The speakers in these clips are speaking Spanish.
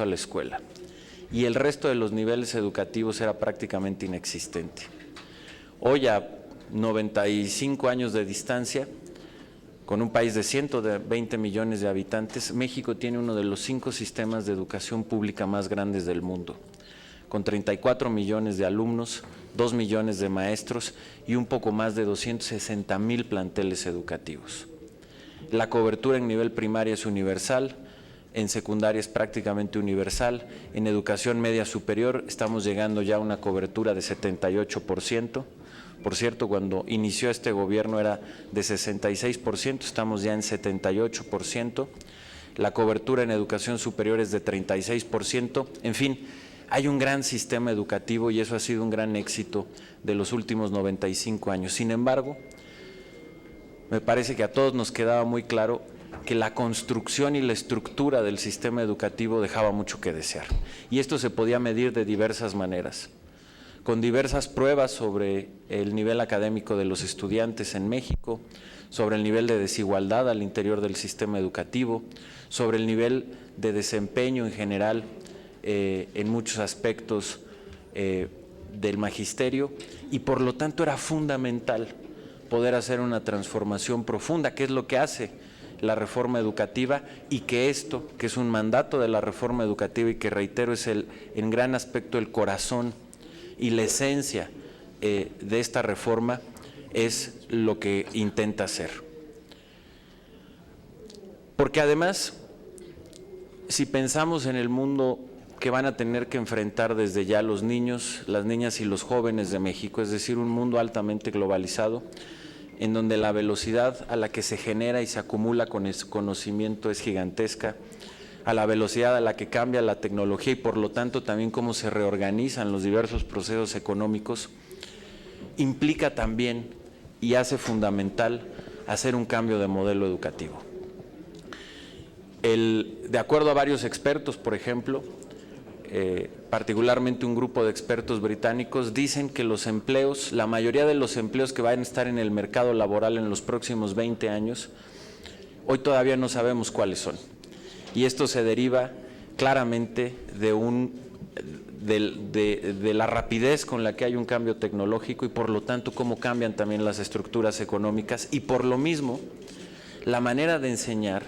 a la escuela y el resto de los niveles educativos era prácticamente inexistente. Hoy, a 95 años de distancia, con un país de 120 millones de habitantes, México tiene uno de los 5 sistemas de educación pública más grandes del mundo, con 34 millones de alumnos, 2 millones de maestros y un poco más de 260,000 planteles educativos. La cobertura en nivel primaria es universal, en secundaria es prácticamente universal, en educación media superior estamos llegando ya a una cobertura de 78%. Por cierto, cuando inició este gobierno era de 66%, estamos ya en 78%. La cobertura en educación superior es de 36%. En fin, hay un gran sistema educativo y eso ha sido un gran éxito de los últimos 95 años. Sin embargo, me parece que a todos nos quedaba muy claro que la construcción y la estructura del sistema educativo dejaba mucho que desear. Y esto se podía medir de diversas maneras, con diversas pruebas sobre el nivel académico de los estudiantes en México, sobre el nivel de desigualdad al interior del sistema educativo, sobre el nivel de desempeño en general en muchos aspectos del magisterio, y por lo tanto era fundamental poder hacer una transformación profunda, que es lo que hace la reforma educativa, y que esto, que es un mandato de la reforma educativa y que reitero es en gran aspecto el corazón y la esencia de esta reforma, es lo que intenta hacer. Porque además, si pensamos en el mundo que van a tener que enfrentar desde ya los niños, las niñas y los jóvenes de México, es decir, un mundo altamente globalizado, en donde la velocidad a la que se genera y se acumula con el conocimiento es gigantesca, a la velocidad a la que cambia la tecnología y por lo tanto también cómo se reorganizan los diversos procesos económicos, implica también y hace fundamental hacer un cambio de modelo educativo. De acuerdo a varios expertos, por ejemplo, particularmente un grupo de expertos británicos, dicen que los empleos, la mayoría de los empleos que van a estar en el mercado laboral en los próximos 20 años, hoy todavía no sabemos cuáles son. Y esto se deriva claramente de la rapidez con la que hay un cambio tecnológico y por lo tanto cómo cambian también las estructuras económicas y por lo mismo la manera de enseñar,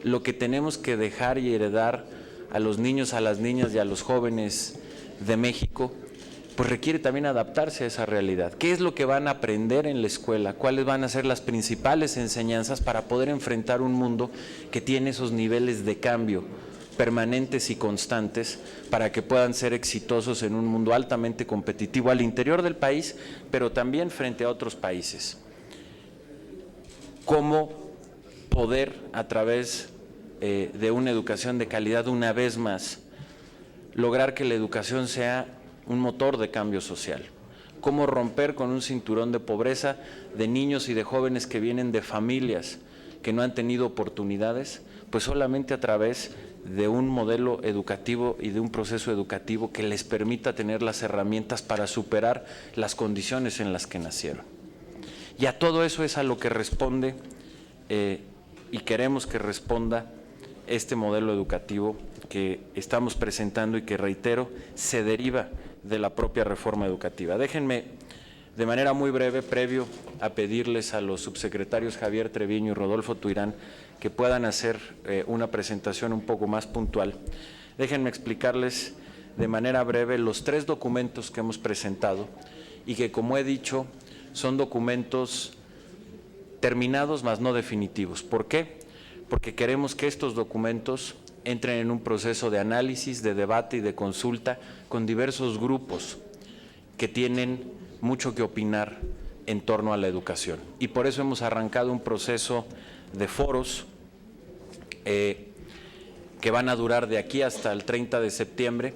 lo que tenemos que dejar y heredar a los niños, a las niñas y a los jóvenes de México, pues requiere también adaptarse a esa realidad. ¿Qué es lo que van a aprender en la escuela? ¿Cuáles van a ser las principales enseñanzas para poder enfrentar un mundo que tiene esos niveles de cambio permanentes y constantes para que puedan ser exitosos en un mundo altamente competitivo al interior del país, pero también frente a otros países? ¿Cómo poder, a través de una educación de calidad, una vez más, lograr que la educación sea un motor de cambio social? ¿Cómo romper con un cinturón de pobreza de niños y de jóvenes que vienen de familias que no han tenido oportunidades? Pues solamente a través de un modelo educativo y de un proceso educativo que les permita tener las herramientas para superar las condiciones en las que nacieron. Y a todo eso es a lo que responde y queremos que responda este modelo educativo que estamos presentando y que, reitero, se deriva de la propia reforma educativa. Déjenme, de manera muy breve, previo a pedirles a los subsecretarios Javier Treviño y Rodolfo Tuirán que puedan hacer una presentación un poco más puntual, déjenme explicarles de manera breve los 3 documentos que hemos presentado y que, como he dicho, son documentos terminados, mas no definitivos. ¿Por qué? Porque queremos que estos documentos entren en un proceso de análisis, de debate y de consulta con diversos grupos que tienen mucho que opinar en torno a la educación. Y por eso hemos arrancado un proceso de foros que van a durar de aquí hasta el 30 de septiembre,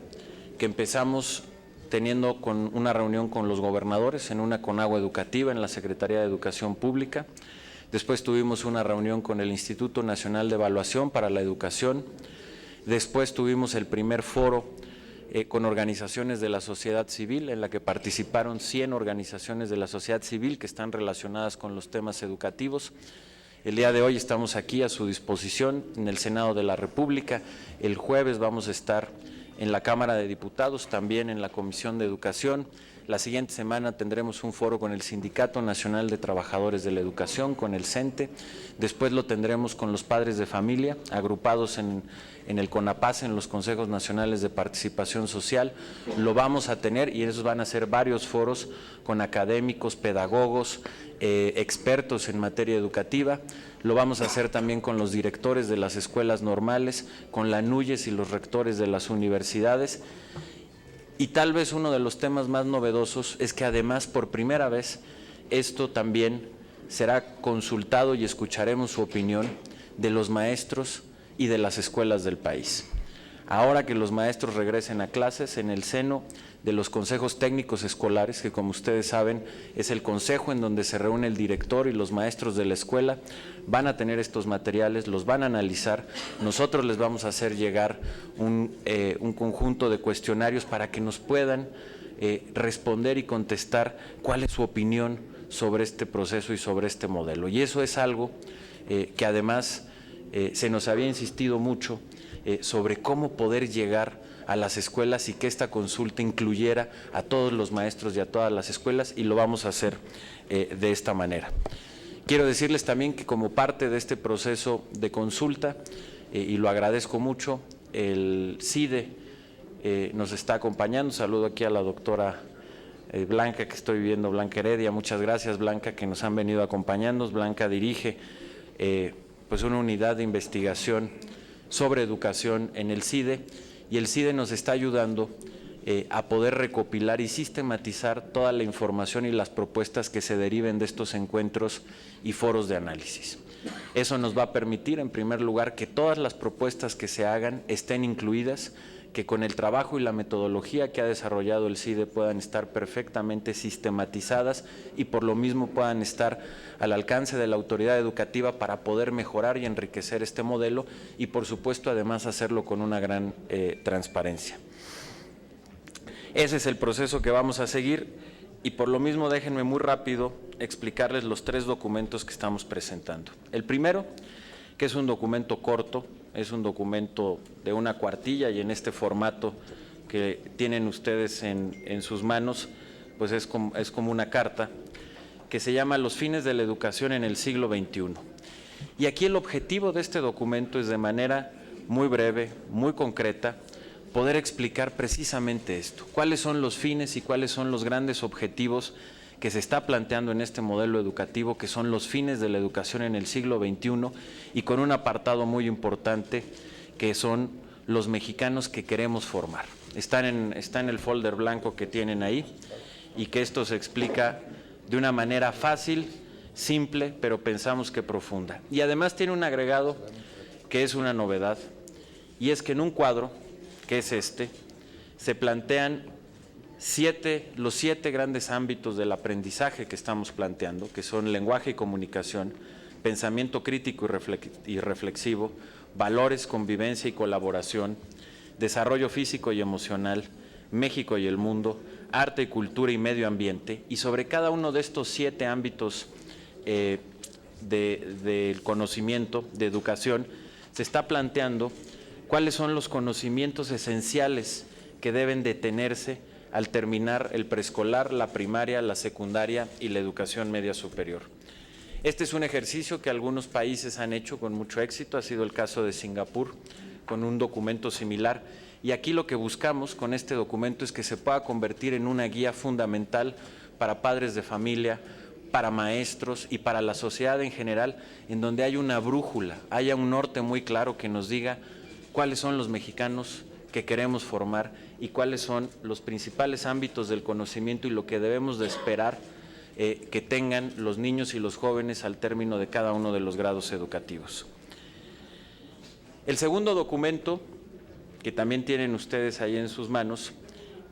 que empezamos teniendo con una reunión con los gobernadores en una Conagua educativa en la Secretaría de Educación Pública. Después tuvimos una reunión con el Instituto Nacional de Evaluación para la Educación. Después tuvimos el primer foro con organizaciones de la sociedad civil, en la que participaron 100 organizaciones de la sociedad civil que están relacionadas con los temas educativos. El día de hoy estamos aquí a su disposición en el Senado de la República. El jueves vamos a estar en la Cámara de Diputados, también en la Comisión de Educación. La siguiente semana tendremos un foro con el Sindicato Nacional de Trabajadores de la Educación, con el CENTE. Después lo tendremos con los padres de familia, agrupados en el CONAPAS, en los Consejos Nacionales de Participación Social. Lo vamos a tener y esos van a ser varios foros con académicos, pedagogos, expertos en materia educativa. Lo vamos a hacer también con los directores de las escuelas normales, con la NUYES y los rectores de las universidades. Y tal vez uno de los temas más novedosos es que además por primera vez esto también será consultado y escucharemos su opinión de los maestros y de las escuelas del país. Ahora que los maestros regresen a clases, en el seno de los consejos técnicos escolares, que como ustedes saben es el consejo en donde se reúne el director y los maestros de la escuela, van a tener estos materiales, los van a analizar. Nosotros les vamos a hacer llegar un conjunto de cuestionarios para que nos puedan responder y contestar cuál es su opinión sobre este proceso y sobre este modelo. Y eso es algo que además se nos había insistido mucho sobre cómo poder llegar a las escuelas y que esta consulta incluyera a todos los maestros y a todas las escuelas, y lo vamos a hacer de esta manera. Quiero decirles también que como parte de este proceso de consulta, y lo agradezco mucho, el CIDE nos está acompañando. Saludo aquí a la doctora Blanca, que estoy viendo, Blanca Heredia. Muchas gracias, Blanca, que nos han venido acompañando. Blanca dirige pues una unidad de investigación sobre educación en el CIDE, y el CIDE nos está ayudando a poder recopilar y sistematizar toda la información y las propuestas que se deriven de estos encuentros y foros de análisis. Eso nos va a permitir, en primer lugar, que todas las propuestas que se hagan estén incluidas, que con el trabajo y la metodología que ha desarrollado el CIDE puedan estar perfectamente sistematizadas y por lo mismo puedan estar al alcance de la autoridad educativa para poder mejorar y enriquecer este modelo y, por supuesto, además hacerlo con una gran transparencia. Ese es el proceso que vamos a seguir y por lo mismo déjenme muy rápido explicarles los 3 documentos que estamos presentando. El primero, que es un documento corto, es un documento de una cuartilla y en este formato que tienen ustedes en sus manos, pues es como una carta, que se llama Los fines de la educación en el siglo XXI. Y aquí el objetivo de este documento es, de manera muy breve, muy concreta, poder explicar precisamente esto, cuáles son los fines y cuáles son los grandes objetivos que se está planteando en este modelo educativo, que son los fines de la educación en el siglo XXI, y con un apartado muy importante, que son los mexicanos que queremos formar. Está en el folder blanco que tienen ahí, y que esto se explica de una manera fácil, simple, pero pensamos que profunda. Y además tiene un agregado que es una novedad, y es que en un cuadro, que es este, se plantean los 7 grandes ámbitos del aprendizaje que estamos planteando, que son lenguaje y comunicación, pensamiento crítico y reflexivo, valores, convivencia y colaboración, desarrollo físico y emocional, México y el mundo, arte y cultura y medio ambiente. Y sobre cada uno de estos 7 ámbitos del conocimiento, de educación, se está planteando cuáles son los conocimientos esenciales que deben de tenerse al terminar el preescolar, la primaria, la secundaria y la educación media superior. Este es un ejercicio que algunos países han hecho con mucho éxito, ha sido el caso de Singapur, con un documento similar, y aquí lo que buscamos con este documento es que se pueda convertir en una guía fundamental para padres de familia, para maestros y para la sociedad en general, en donde haya una brújula, haya un norte muy claro que nos diga cuáles son los mexicanos que queremos formar y cuáles son los principales ámbitos del conocimiento y lo que debemos de esperar que tengan los niños y los jóvenes al término de cada uno de los grados educativos. El segundo documento, que también tienen ustedes ahí en sus manos,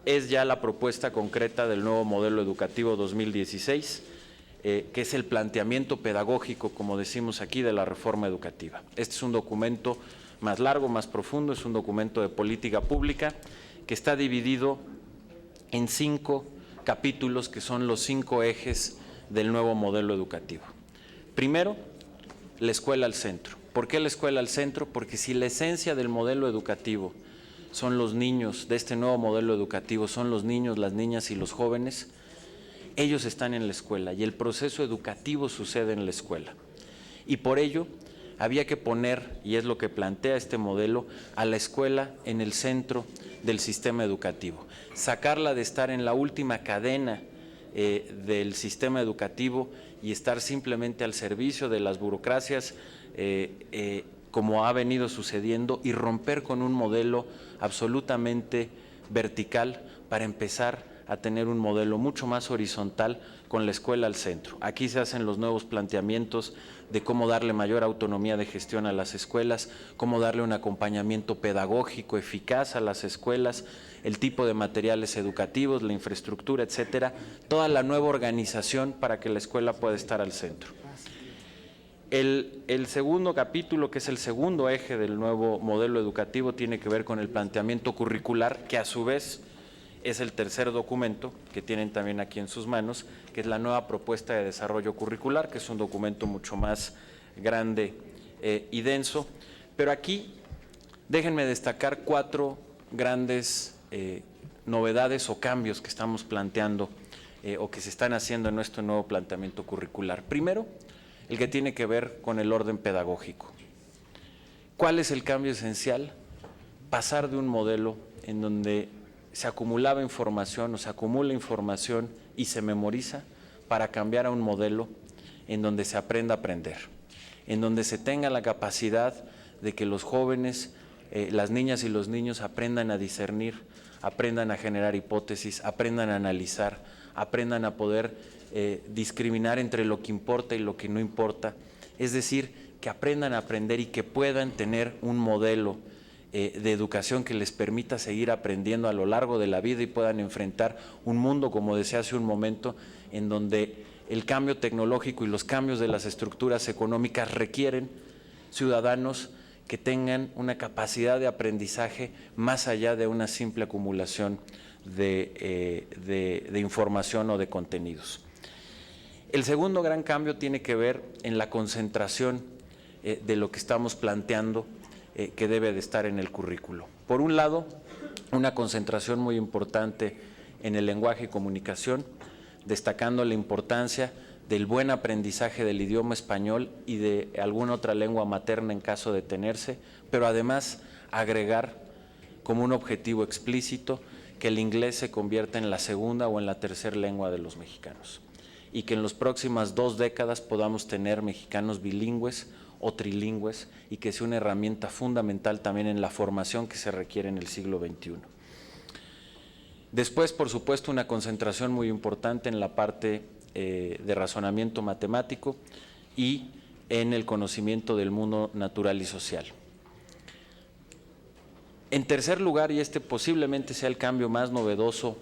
es ya la propuesta concreta del nuevo modelo educativo 2016, que es el planteamiento pedagógico, como decimos aquí, de la reforma educativa. Este es un documento más largo, más profundo, es un documento de política pública que está dividido en 5 capítulos que son los 5 ejes del nuevo modelo educativo. Primero, la escuela al centro. ¿Por qué la escuela al centro? Porque si la esencia del modelo educativo son los niños, de este nuevo modelo educativo, son los niños, las niñas y los jóvenes, ellos están en la escuela y el proceso educativo sucede en la escuela. Y por ello había que poner, y es lo que plantea este modelo, a la escuela en el centro del sistema educativo. Sacarla de estar en la última cadena del sistema educativo y estar simplemente al servicio de las burocracias, como ha venido sucediendo, y romper con un modelo absolutamente vertical para empezar a tener un modelo mucho más horizontal con la escuela al centro. Aquí se hacen los nuevos planteamientos de cómo darle mayor autonomía de gestión a las escuelas, cómo darle un acompañamiento pedagógico eficaz a las escuelas, el tipo de materiales educativos, la infraestructura, etcétera, toda la nueva organización para que la escuela pueda estar al centro. El segundo capítulo, que es el segundo eje del nuevo modelo educativo, tiene que ver con el planteamiento curricular, que a su vez es el tercer documento que tienen también aquí en sus manos, que es la nueva propuesta de desarrollo curricular, que es un documento mucho más grande y denso. Pero aquí déjenme destacar 4 grandes novedades o cambios que estamos planteando o que se están haciendo en nuestro nuevo planteamiento curricular. Primero, el que tiene que ver con el orden pedagógico. ¿Cuál es el cambio esencial? Pasar de un modelo en donde se acumulaba información o se acumula información y se memoriza, para cambiar a un modelo en donde se aprenda a aprender, en donde se tenga la capacidad de que los jóvenes, las niñas y los niños aprendan a discernir, aprendan a generar hipótesis, aprendan a analizar, aprendan a poder discriminar entre lo que importa y lo que no importa, es decir, que aprendan a aprender y que puedan tener un modelo de educación que les permita seguir aprendiendo a lo largo de la vida y puedan enfrentar un mundo, como decía hace un momento, en donde el cambio tecnológico y los cambios de las estructuras económicas requieren ciudadanos que tengan una capacidad de aprendizaje más allá de una simple acumulación de información o de contenidos. El segundo gran cambio tiene que ver en la concentración de lo que estamos planteando que debe de estar en el currículo. Por un lado, una concentración muy importante en el lenguaje y comunicación, destacando la importancia del buen aprendizaje del idioma español y de alguna otra lengua materna en caso de tenerse, pero además agregar como un objetivo explícito que el inglés se convierta en la segunda o en la tercera lengua de los mexicanos y que en las próximas 2 décadas podamos tener mexicanos bilingües o trilingües y que sea una herramienta fundamental también en la formación que se requiere en el siglo XXI. Después, por supuesto, una concentración muy importante en la parte de razonamiento matemático y en el conocimiento del mundo natural y social. En tercer lugar, y este posiblemente sea el cambio más novedoso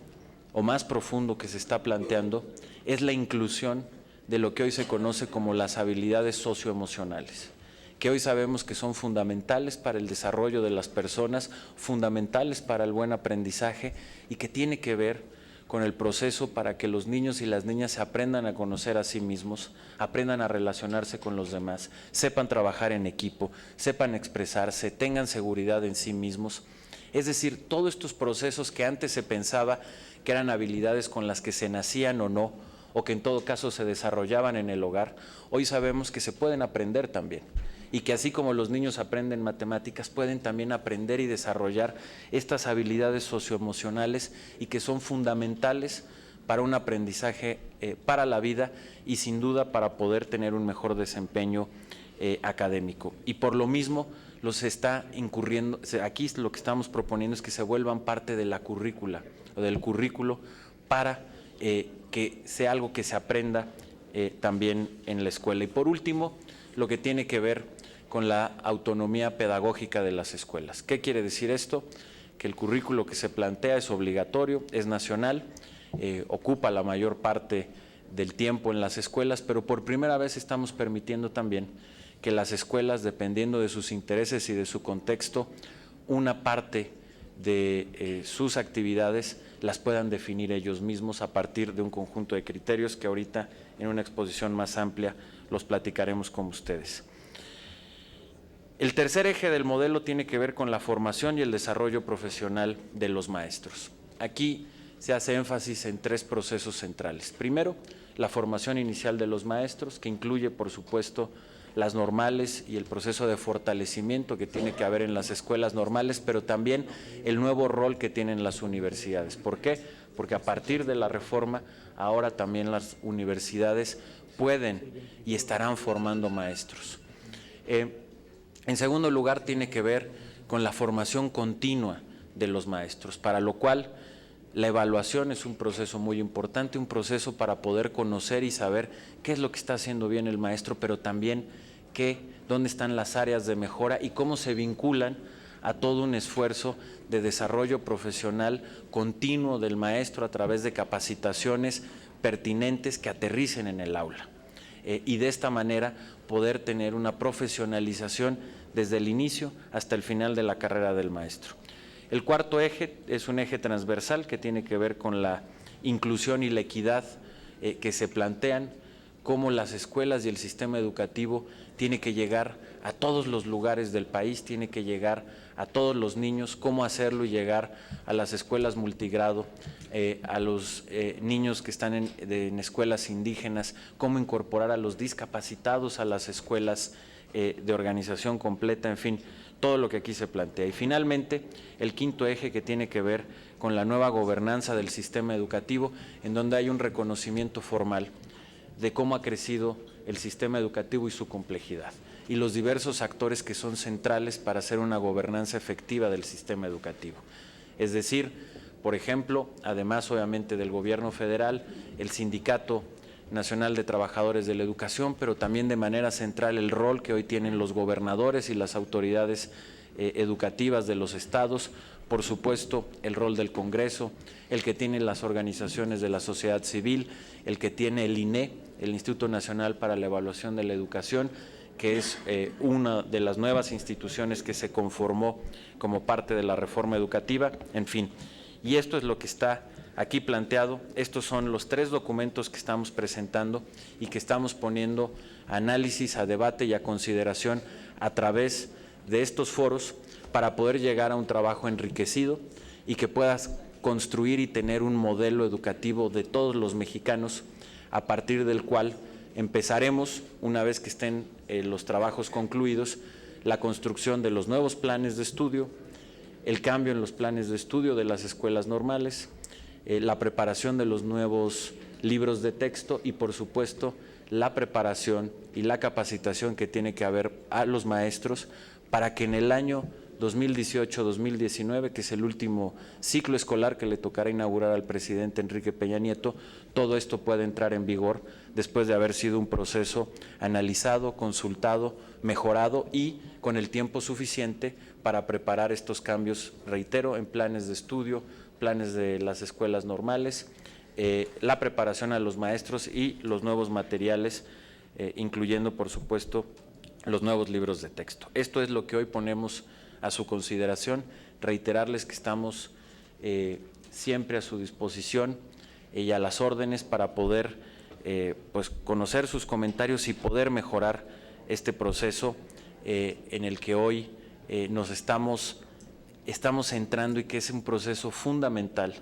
o más profundo que se está planteando, es la inclusión de lo que hoy se conoce como las habilidades socioemocionales, que hoy sabemos que son fundamentales para el desarrollo de las personas, fundamentales para el buen aprendizaje y que tiene que ver con el proceso para que los niños y las niñas se aprendan a conocer a sí mismos, aprendan a relacionarse con los demás, sepan trabajar en equipo, sepan expresarse, tengan seguridad en sí mismos. Es decir, todos estos procesos que antes se pensaba que eran habilidades con las que se nacían o no, o que en todo caso se desarrollaban en el hogar, hoy sabemos que se pueden aprender también y que así como los niños aprenden matemáticas, pueden también aprender y desarrollar estas habilidades socioemocionales y que son fundamentales para un aprendizaje para la vida y sin duda para poder tener un mejor desempeño académico. Y por lo mismo los está incurriendo, aquí lo que estamos proponiendo es que se vuelvan parte de la currícula o del currículo para que sea algo que se aprenda también en la escuela. Y por último, lo que tiene que ver con la autonomía pedagógica de las escuelas. ¿Qué quiere decir esto? Que el currículo que se plantea es obligatorio, es nacional, ocupa la mayor parte del tiempo en las escuelas, pero por primera vez estamos permitiendo también que las escuelas, dependiendo de sus intereses y de su contexto, una parte de sus actividades las puedan definir ellos mismos a partir de un conjunto de criterios que ahorita en una exposición más amplia los platicaremos con ustedes. El tercer eje del modelo tiene que ver con la formación y el desarrollo profesional de los maestros. Aquí se hace énfasis en tres procesos centrales. Primero, la formación inicial de los maestros, que incluye, por supuesto, las normales y el proceso de fortalecimiento que tiene que haber en las escuelas normales, pero también el nuevo rol que tienen las universidades. ¿Por qué? Porque a partir de la reforma, ahora también las universidades pueden y estarán formando maestros. En segundo lugar, tiene que ver con la formación continua de los maestros, para lo cual la evaluación es un proceso muy importante, un proceso para poder conocer y saber qué es lo que está haciendo bien el maestro, pero también dónde están las áreas de mejora y cómo se vinculan a todo un esfuerzo de desarrollo profesional continuo del maestro a través de capacitaciones pertinentes que aterricen en el aula. Y de esta manera poder tener una profesionalización desde el inicio hasta el final de la carrera del maestro. El cuarto eje es un eje transversal que tiene que ver con la inclusión y la equidad que se plantean, cómo las escuelas y el sistema educativo tiene que llegar a todos los lugares del país, tiene que llegar a todos los niños, cómo hacerlo y llegar a las escuelas multigrado, a los niños que están en escuelas indígenas, cómo incorporar a los discapacitados a las escuelas de organización completa, en fin, todo lo que aquí se plantea. Y finalmente, el quinto eje que tiene que ver con la nueva gobernanza del sistema educativo, en donde hay un reconocimiento formal de cómo ha crecido el sistema educativo y su complejidad, y los diversos actores que son centrales para hacer una gobernanza efectiva del sistema educativo. Es decir, por ejemplo, además obviamente del gobierno federal, el Sindicato Nacional de Trabajadores de la Educación, pero también de manera central el rol que hoy tienen los gobernadores y las autoridades educativas de los estados, por supuesto el rol del Congreso, el que tienen las organizaciones de la sociedad civil, el que tiene el INE, el Instituto Nacional para la Evaluación de la Educación, que es una de las nuevas instituciones que se conformó como parte de la reforma educativa, en fin. Y esto es lo que está aquí planteado. Estos son los tres documentos que estamos presentando y que estamos poniendo a análisis, a debate y a consideración a través de estos foros para poder llegar a un trabajo enriquecido y que puedas construir y tener un modelo educativo de todos los mexicanos, a partir del cual empezaremos, una vez que estén los trabajos concluidos, la construcción de los nuevos planes de estudio, el cambio en los planes de estudio de las escuelas normales, la preparación de los nuevos libros de texto y, por supuesto, la preparación y la capacitación que tiene que haber a los maestros para que en el año 2018-2019, que es el último ciclo escolar que le tocará inaugurar al presidente Enrique Peña Nieto, todo esto pueda entrar en vigor después de haber sido un proceso analizado, consultado, mejorado y con el tiempo suficiente para preparar estos cambios, reitero, en planes de estudio, planes de las escuelas normales, la preparación a los maestros y los nuevos materiales, incluyendo, por supuesto, los nuevos libros de texto. Esto es lo que hoy ponemos a su consideración. Reiterarles que estamos siempre a su disposición y a las órdenes para poder pues conocer sus comentarios y poder mejorar este proceso en el que hoy nos estamos entrando y que es un proceso fundamental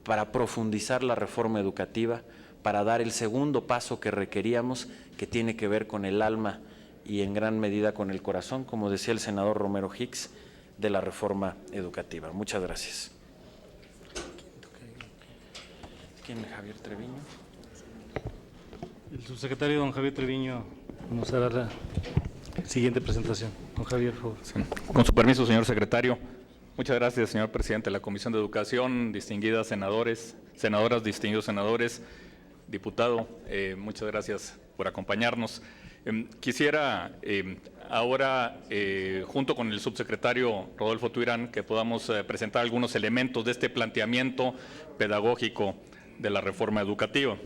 para profundizar la reforma educativa, para dar el segundo paso que requeríamos, que tiene que ver con el alma y en gran medida con el corazón, como decía el senador Romero Hicks, de la reforma educativa. Muchas gracias. ¿Quién? Javier Treviño. El subsecretario don Javier Treviño nos hará la siguiente presentación. Don Javier, por favor. Sí. Con su permiso, señor secretario. Muchas gracias, señor presidente de la Comisión de Educación, distinguidas senadoras, distinguidos senadores, diputado, muchas gracias por acompañarnos. Quisiera ahora, junto con el subsecretario Rodolfo Tuirán, que podamos presentar algunos elementos de este planteamiento pedagógico de la reforma educativa.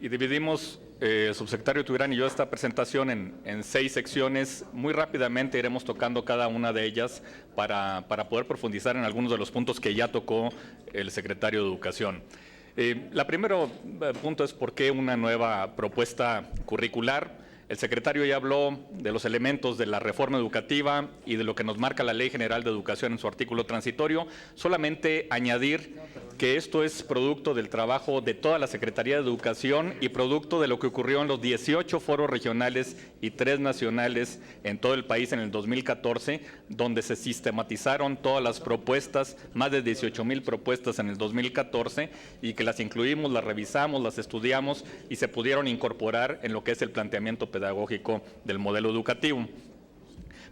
y dividimos, subsecretario Tubirán y yo, esta presentación en 6 secciones. Muy rápidamente iremos tocando cada una de ellas para poder profundizar en algunos de los puntos que ya tocó el secretario de Educación. La primero punto es por qué una nueva propuesta curricular. El secretario ya habló de los elementos de la reforma educativa y de lo que nos marca la Ley General de Educación en su artículo transitorio. Solamente añadir que esto es producto del trabajo de toda la Secretaría de Educación y producto de lo que ocurrió en los 18 foros regionales y 3 nacionales en todo el país en el 2014, donde se sistematizaron todas las propuestas, más de 18,000 propuestas en el 2014, y que las incluimos, las revisamos, las estudiamos y se pudieron incorporar en lo que es el planteamiento pedagógico del modelo educativo.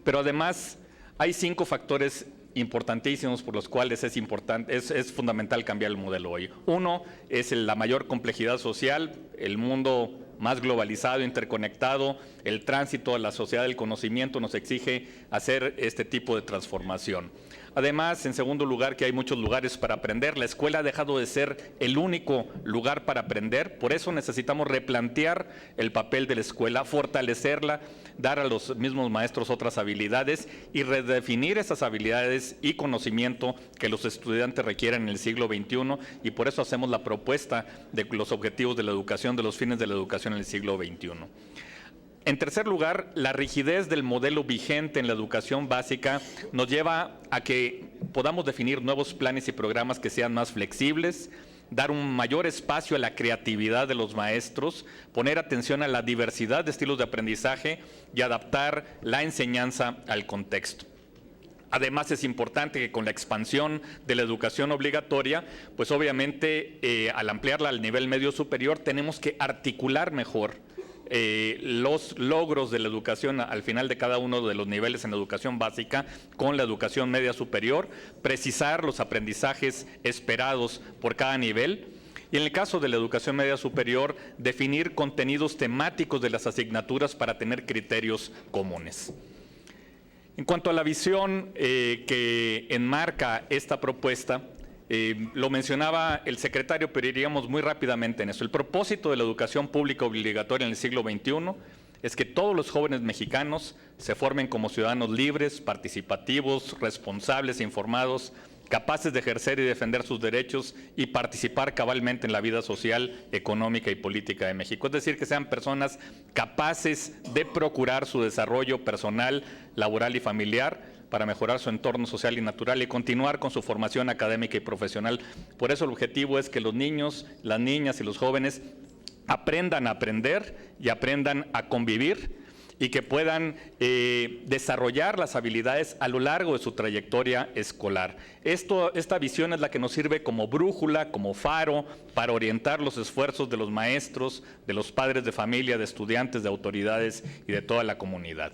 Pero además hay 5 factores importantísimos por los cuales es fundamental cambiar el modelo hoy. Uno es la mayor complejidad social, el mundo más globalizado, interconectado, el tránsito a la sociedad del conocimiento nos exige hacer este tipo de transformación. Además, en segundo lugar, que hay muchos lugares para aprender. La escuela ha dejado de ser el único lugar para aprender, por eso necesitamos replantear el papel de la escuela, fortalecerla, dar a los mismos maestros otras habilidades y redefinir esas habilidades y conocimiento que los estudiantes requieren en el siglo XXI, y por eso hacemos la propuesta de los objetivos de la educación, de los fines de la educación en el siglo XXI. En tercer lugar, la rigidez del modelo vigente en la educación básica nos lleva a que podamos definir nuevos planes y programas que sean más flexibles, dar un mayor espacio a la creatividad de los maestros, poner atención a la diversidad de estilos de aprendizaje y adaptar la enseñanza al contexto. Además, es importante que con la expansión de la educación obligatoria, pues obviamente al ampliarla al nivel medio superior, tenemos que articular mejor los logros de la educación al final de cada uno de los niveles en la educación básica con la educación media superior, precisar los aprendizajes esperados por cada nivel. Y en el caso de la educación media superior, definir contenidos temáticos de las asignaturas para tener criterios comunes. En cuanto a la visión que enmarca esta propuesta, lo mencionaba el secretario, pero iríamos muy rápidamente en eso. El propósito de la educación pública obligatoria en el siglo XXI es que todos los jóvenes mexicanos se formen como ciudadanos libres, participativos, responsables e informados, capaces de ejercer y defender sus derechos y participar cabalmente en la vida social, económica y política de México. Es decir, que sean personas capaces de procurar su desarrollo personal, laboral y familiar para mejorar su entorno social y natural y continuar con su formación académica y profesional. Por eso el objetivo es que los niños, las niñas y los jóvenes aprendan a aprender y aprendan a convivir y que puedan desarrollar las habilidades a lo largo de su trayectoria escolar. Esta visión es la que nos sirve como brújula, como faro, para orientar los esfuerzos de los maestros, de los padres de familia, de estudiantes, de autoridades y de toda la comunidad.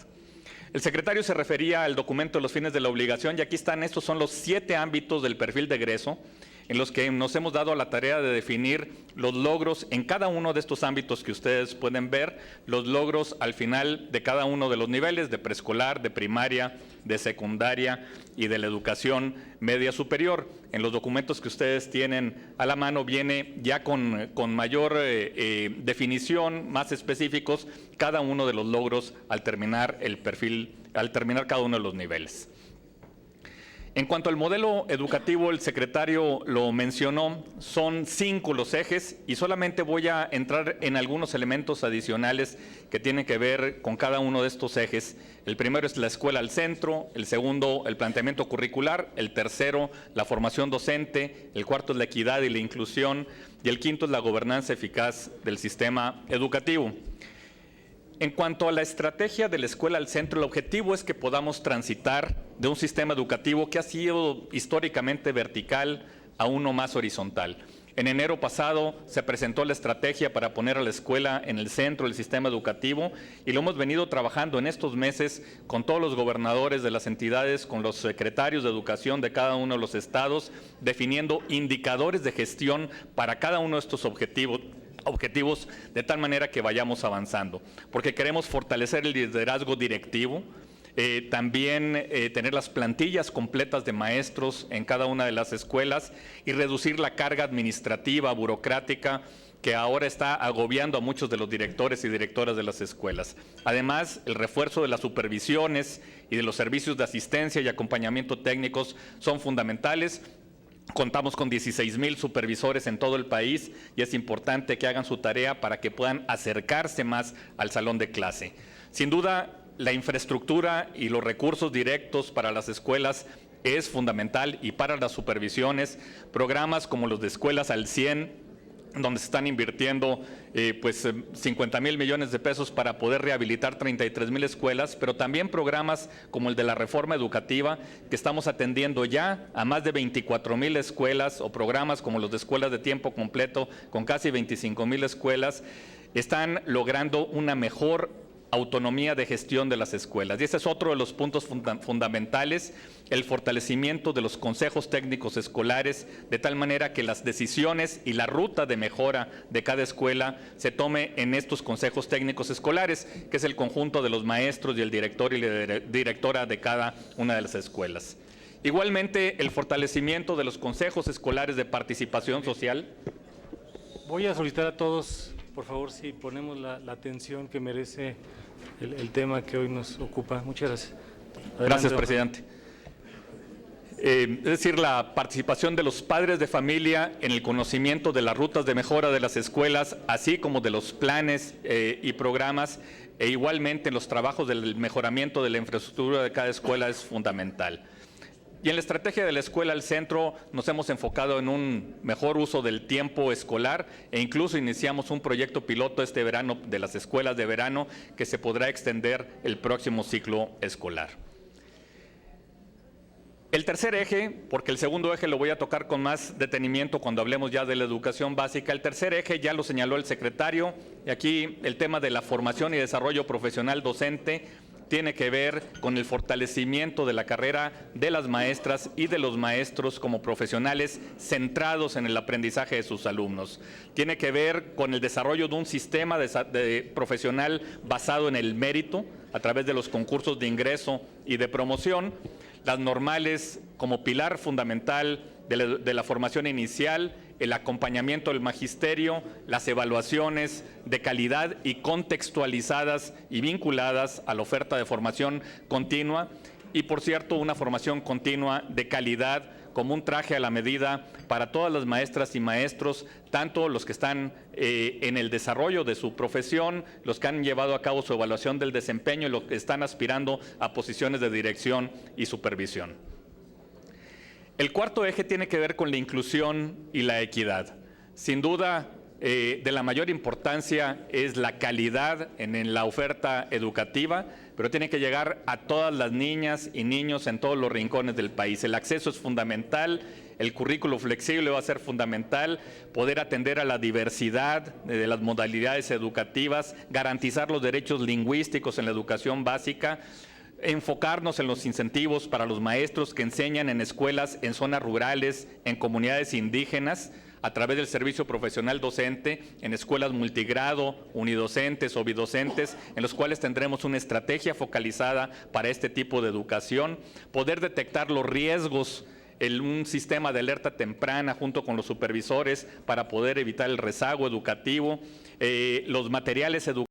El secretario se refería al documento de los fines de la obligación y aquí están, estos son los 7 ámbitos del perfil de egreso en los que nos hemos dado a la tarea de definir los logros en cada uno de estos ámbitos que ustedes pueden ver, los logros al final de cada uno de los niveles, de preescolar, de primaria, de secundaria y de la educación media superior. En los documentos que ustedes tienen a la mano viene ya con mayor definición, más específicos, cada uno de los logros al terminar el perfil, al terminar cada uno de los niveles. En cuanto al modelo educativo, el secretario lo mencionó, son 5 los ejes y solamente voy a entrar en algunos elementos adicionales que tienen que ver con cada uno de estos ejes. El primero es la escuela al centro, el segundo el planteamiento curricular, el tercero la formación docente, el cuarto es la equidad y la inclusión y el quinto es la gobernanza eficaz del sistema educativo. En cuanto a la estrategia de la escuela al centro, el objetivo es que podamos transitar de un sistema educativo que ha sido históricamente vertical a uno más horizontal. En enero pasado se presentó la estrategia para poner a la escuela en el centro del sistema educativo y lo hemos venido trabajando en estos meses con todos los gobernadores de las entidades, con los secretarios de educación de cada uno de los estados, definiendo indicadores de gestión para cada uno de estos objetivos de tal manera que vayamos avanzando, porque queremos fortalecer el liderazgo directivo, también tener las plantillas completas de maestros en cada una de las escuelas y reducir la carga administrativa, burocrática que ahora está agobiando a muchos de los directores y directoras de las escuelas. Además, el refuerzo de las supervisiones y de los servicios de asistencia y acompañamiento técnicos son fundamentales. Contamos con 16,000 supervisores en todo el país y es importante que hagan su tarea para que puedan acercarse más al salón de clase. Sin duda, la infraestructura y los recursos directos para las escuelas es fundamental, y para las supervisiones, programas como los de Escuelas al 100, donde se están invirtiendo 50,000 millones de pesos para poder rehabilitar 33,000 escuelas, pero también programas como el de la reforma educativa, que estamos atendiendo ya a más de 24,000 escuelas, o programas como los de escuelas de tiempo completo, con casi 25,000 escuelas, están logrando una mejor autonomía de gestión de las escuelas. Y ese es otro de los puntos fundamentales, el fortalecimiento de los consejos técnicos escolares, de tal manera que las decisiones y la ruta de mejora de cada escuela se tome en estos consejos técnicos escolares, que es el conjunto de los maestros y el director y la directora de cada una de las escuelas. Igualmente, el fortalecimiento de los consejos escolares de participación social. Voy a solicitar a todos, por favor, si ponemos la atención que merece el tema que hoy nos ocupa. Muchas gracias. Adelante, Gracias, doctor. presidente. Es decir, la participación de los padres de familia en el conocimiento de las rutas de mejora de las escuelas, así como de los planes y programas, e igualmente en los trabajos del mejoramiento de la infraestructura de cada escuela es fundamental. Y en la estrategia de la escuela al centro nos hemos enfocado en un mejor uso del tiempo escolar, e incluso iniciamos un proyecto piloto este verano de las escuelas de verano que se podrá extender el próximo ciclo escolar. El tercer eje, porque el segundo eje lo voy a tocar con más detenimiento cuando hablemos ya de la educación básica, el tercer eje ya lo señaló el secretario, y aquí el tema de la formación y desarrollo profesional docente tiene que ver con el fortalecimiento de la carrera de las maestras y de los maestros como profesionales centrados en el aprendizaje de sus alumnos. Tiene que ver con el desarrollo de un sistema profesional basado en el mérito a través de los concursos de ingreso y de promoción, las normales como pilar fundamental de la formación inicial, el acompañamiento del magisterio, las evaluaciones de calidad y contextualizadas y vinculadas a la oferta de formación continua, y por cierto una formación continua de calidad como un traje a la medida para todas las maestras y maestros, tanto los que están en el desarrollo de su profesión, los que han llevado a cabo su evaluación del desempeño y los que están aspirando a posiciones de dirección y supervisión. El cuarto eje tiene que ver con la inclusión y la equidad. Sin duda, de la mayor importancia es la calidad en la oferta educativa, pero tiene que llegar a todas las niñas y niños en todos los rincones del país. El acceso es fundamental, el currículo flexible va a ser fundamental, poder atender a la diversidad de las modalidades educativas, garantizar los derechos lingüísticos en la educación básica, enfocarnos en los incentivos para los maestros que enseñan en escuelas en zonas rurales, en comunidades indígenas, a través del servicio profesional docente, en escuelas multigrado, unidocentes o bidocentes, en los cuales tendremos una estrategia focalizada para este tipo de educación, poder detectar los riesgos, un sistema de alerta temprana junto con los supervisores para poder evitar el rezago educativo, los materiales educativos